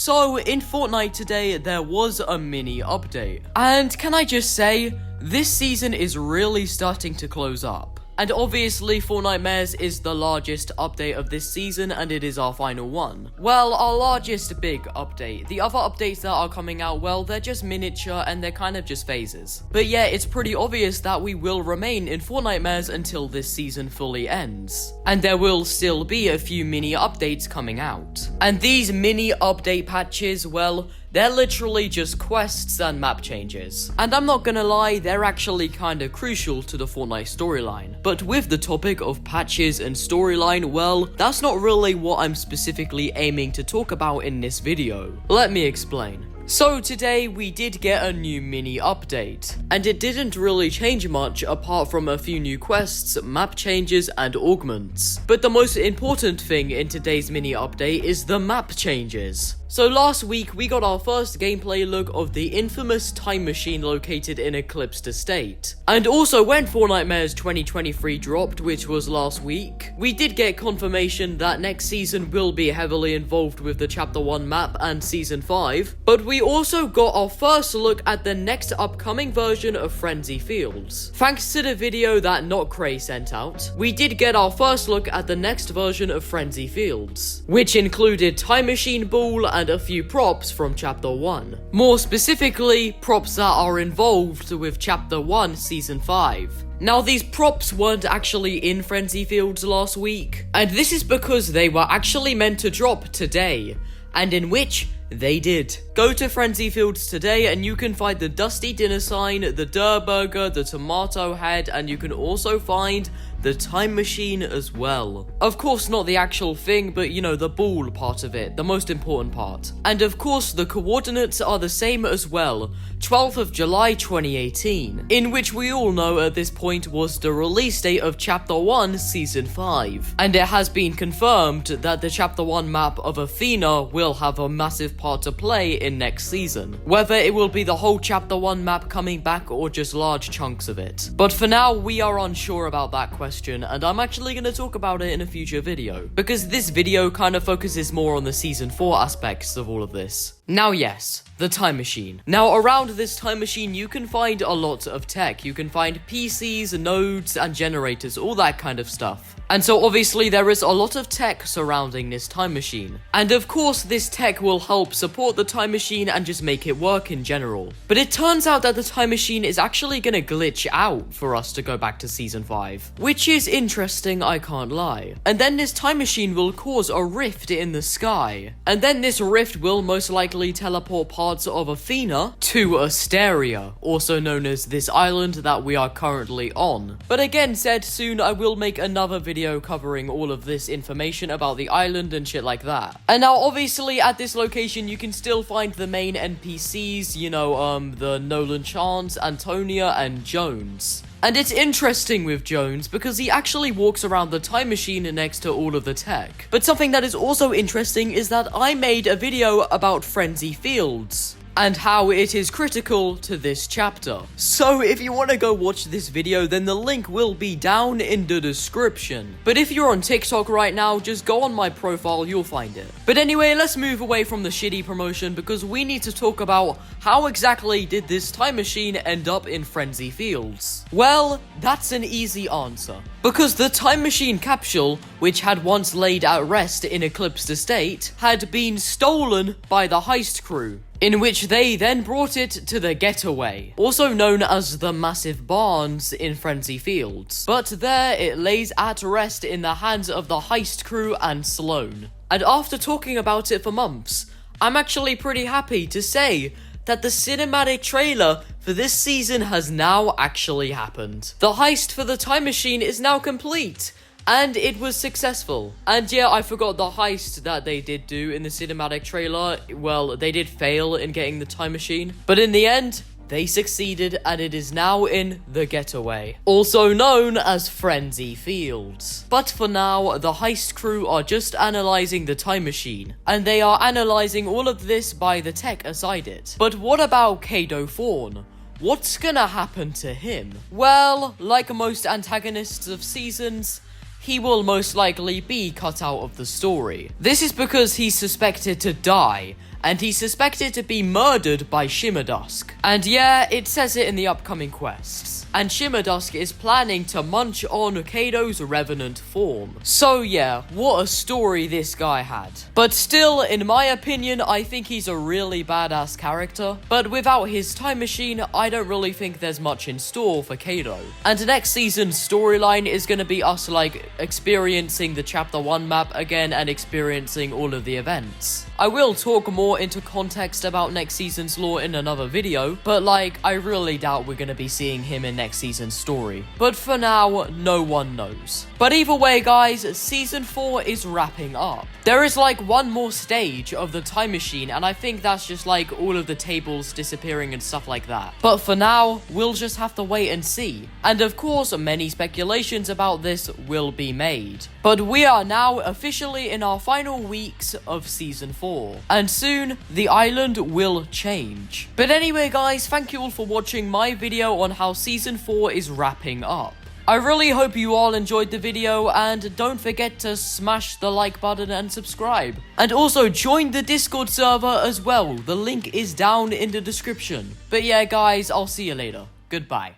So, in Fortnite today, there was a mini update. And can I just say, this season is really starting to close up. And obviously, Fortnite Mares is the largest update of this season, and it is our final one. Well, our largest big update. The other updates that are coming out, well, they're just miniature, and they're kind of just phases. But yeah, it's pretty obvious that we will remain in Fortnite Mares until this season fully ends. And there will still be a few mini updates coming out. And these mini update patches, well, they're literally just quests and map changes. And I'm not gonna lie, they're actually kinda crucial to the Fortnite storyline. But with the topic of patches and storyline, well, that's not really what I'm specifically aiming to talk about in this video. Let me explain. So today we did get a new mini update, and it didn't really change much apart from a few new quests, map changes, and augments. But the most important thing in today's mini update is the map changes. So last week we got our first gameplay look of the infamous time machine located in Eclipsed Estate. And also when Fortnite Mares 2023 dropped, which was last week, we did get confirmation that next season will be heavily involved with the Chapter 1 map and Season 5, but we also got our first look at the next upcoming version of Frenzy Fields. Thanks to the video that Not Cray sent out, we did get our first look at the next version of Frenzy Fields, which included Time Machine Ball and a few props from Chapter 1. More specifically, props that are involved with Chapter 1 Season 5. Now, these props weren't actually in Frenzy Fields last week, and this is because they were actually meant to drop today, and in which they did. Go to Frenzy Fields today and you can find the Dusty Dinner Sign, the Durr Burger, the Tomato Head, and you can also find the Time Machine as well. Of course, not the actual thing, but you know, the ball part of it, the most important part. And of course, the coordinates are the same as well, 12th of July 2018, in which we all know at this point was the release date of Chapter 1 Season 5. And it has been confirmed that the Chapter 1 map of Athena will have a massive part to play in next season, whether it will be the whole Chapter 1 map coming back or just large chunks of it. But for now, we are unsure about that question, and I'm actually going to talk about it in a future video, because this video kind of focuses more on the Season 4 aspects of all of this. Now yes, the time machine. Now around this time machine you can find a lot of tech. You can find PCs, nodes, and generators, all that kind of stuff. And so obviously there is a lot of tech surrounding this time machine. And of course this tech will help support the time machine and just make it work in general. But it turns out that the time machine is actually gonna glitch out for us to go back to Season 5. Which is interesting, I can't lie. And then this time machine will cause a rift in the sky. And then this rift will most likely teleport parts of Athena to Asteria, also known as this island that we are currently on. But again, said soon I will make another video covering all of this information about the island and shit like that. And now obviously at this location you can still find the main NPCs, you know, the Nolan Chance, Antonia, and Jones. And it's interesting with Jones because he actually walks around the time machine next to all of the tech. But something that is also interesting is that I made a video about Frenzy Fields and how it is critical to this chapter. So if you want to go watch this video, then the link will be down in the description. But if you're on TikTok right now, just go on my profile, you'll find it. But anyway, let's move away from the shitty promotion because we need to talk about how exactly did this time machine end up in Frenzy Fields? Well, that's an easy answer. Because the time machine capsule, which had once laid at rest in Eclipsed Estate, had been stolen by the heist crew, in which they then brought it to the getaway, also known as the Massive Barns in Frenzy Fields. But there it lays at rest in the hands of the heist crew and Sloan. And after talking about it for months, I'm actually pretty happy to say that the cinematic trailer for this season has now actually happened. The heist for the time machine is now complete, and it was successful. And yeah, I forgot the heist that they did do in the cinematic trailer. Well, they did fail in getting the time machine, but in the end, they succeeded, and it is now in the getaway, also known as Frenzy Fields. But for now, the heist crew are just analyzing the time machine, and they are analyzing all of this by the tech aside it. But what about Kado Thorne? What's gonna happen to him? Well, like most antagonists of seasons, he will most likely be cut out of the story. This is because he's suspected to die, and he's suspected to be murdered by Shimmerdusk. And yeah, it says it in the upcoming quests. And Shimmerdusk is planning to munch on Kado's revenant form. So yeah, what a story this guy had. But still, in my opinion, I think he's a really badass character. But without his time machine, I don't really think there's much in store for Kado. And next season's storyline is going to be us like experiencing the chapter 1 map again and experiencing all of the events. I will talk more into context about next season's lore in another video, but like, I really doubt we're going to be seeing him in next season's story. But for now, no one knows. But either way, guys, season 4 is wrapping up. There is like one more stage of the time machine, and I think that's just like all of the tables disappearing and stuff like that. But for now, we'll just have to wait and see. And of course, many speculations about this will be made. But we are now officially in our final weeks of season 4. And soon, the island will change. But anyway, guys, thank you all for watching my video on how season 4 is wrapping up. I really hope you all enjoyed the video, and don't forget to smash the like button and subscribe. And also join the Discord server as well. The link is down in the description. But yeah, guys, I'll see you later. Goodbye.